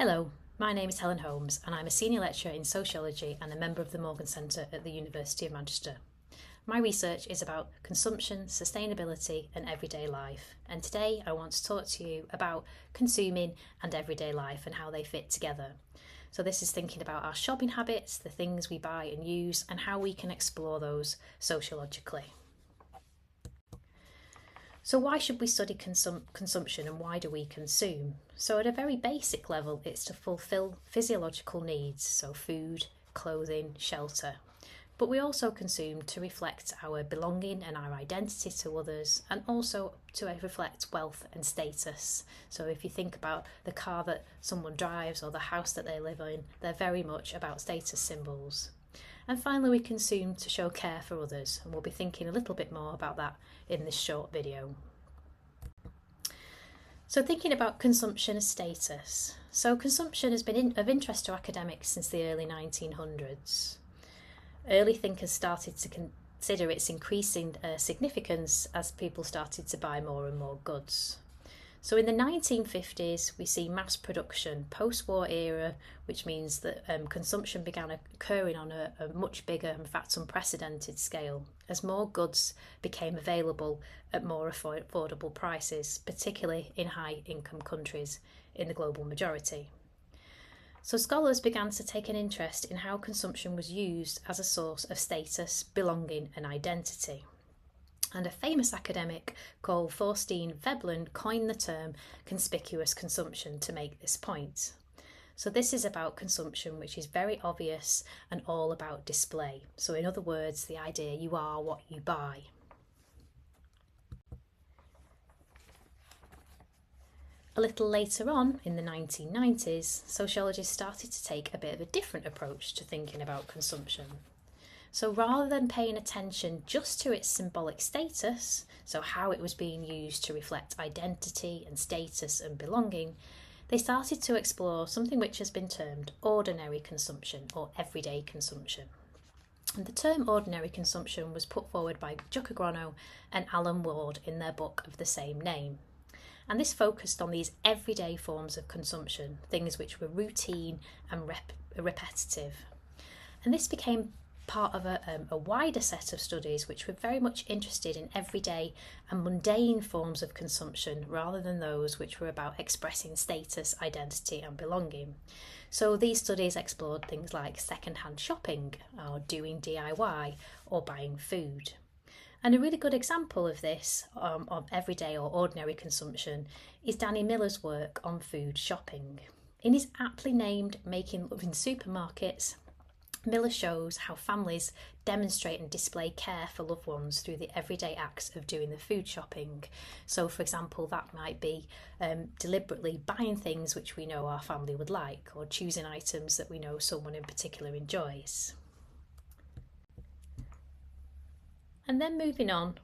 Hello, my name is Helen Holmes and I'm a senior lecturer in sociology and a member of the Morgan Centre at the University of Manchester. My research is about consumption, sustainability and everyday life, and today I want to talk to you about consuming and everyday life and how they fit together. So this is thinking about our shopping habits, the things we buy and use, and how we can explore those sociologically. So why should we study consumption and why do we consume? So at a very basic level, it's to fulfil physiological needs, so food, clothing, shelter. But we also consume to reflect our belonging and our identity to others, and also to reflect wealth and status. So if you think about the car that someone drives or the house that they live in, they're very much about status symbols. And finally, we consume to show care for others, and we'll be thinking a little bit more about that in this short video. So thinking about consumption as status. So consumption has been of interest to academics since the early 1900s. Early thinkers started to consider its increasing significance as people started to buy more and more goods. So in the 1950s, we see mass production, post-war era, which means that consumption began occurring on a much bigger, in fact unprecedented scale, as more goods became available at more affordable prices, particularly in high-income countries in the global majority. So scholars began to take an interest in how consumption was used as a source of status, belonging and identity. And a famous academic called Thorstein Veblen coined the term conspicuous consumption to make this point. So this is about consumption which is very obvious and all about display. So in other words, the idea you are what you buy. A little later on, in the 1990s, sociologists started to take a bit of a different approach to thinking about consumption. So rather than paying attention just to its symbolic status, so how it was being used to reflect identity and status and belonging, they started to explore something which has been termed ordinary consumption or everyday consumption. And the term ordinary consumption was put forward by Giucagrano and Alan Ward in their book of the same name. And this focused on these everyday forms of consumption, things which were routine and repetitive. And this became part of a wider set of studies which were very much interested in everyday and mundane forms of consumption rather than those which were about expressing status, identity and belonging. So these studies explored things like second-hand shopping or doing DIY or buying food. And a really good example of this, of everyday or ordinary consumption, is Danny Miller's work on food shopping. In his aptly named Making Love in Supermarkets, Miller shows how families demonstrate and display care for loved ones through the everyday acts of doing the food shopping. So, for example, that might be deliberately buying things which we know our family would like, or choosing items that we know someone in particular enjoys. And then moving on,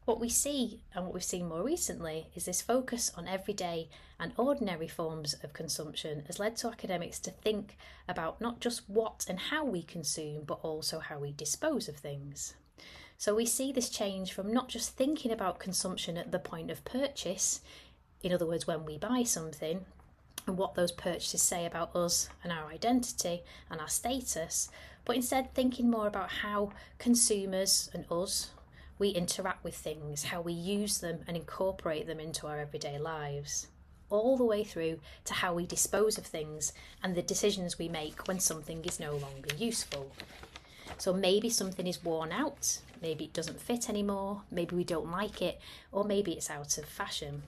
what we see and what we've seen more recently is this focus on everyday and ordinary forms of consumption has led to academics to think about not just what and how we consume, but also how we dispose of things. So we see this change from not just thinking about consumption at the point of purchase, in other words, when we buy something, and what those purchases say about us and our identity and our status, but instead thinking more about how consumers and us, we interact with things, how we use them and incorporate them into our everyday lives, all the way through to how we dispose of things and the decisions we make when something is no longer useful. So maybe something is worn out, maybe it doesn't fit anymore, maybe we don't like it, or maybe it's out of fashion.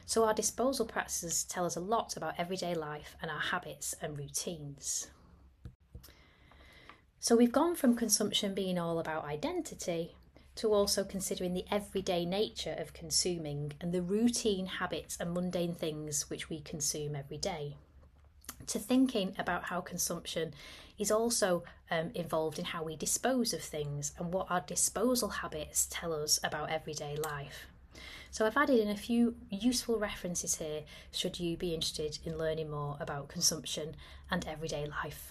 So our disposal practices tell us a lot about everyday life and our habits and routines. So we've gone from consumption being all about identity to also considering the everyday nature of consuming and the routine habits and mundane things which we consume every day, to thinking about how consumption is also involved in how we dispose of things and what our disposal habits tell us about everyday life. So I've added in a few useful references here should you be interested in learning more about consumption and everyday life.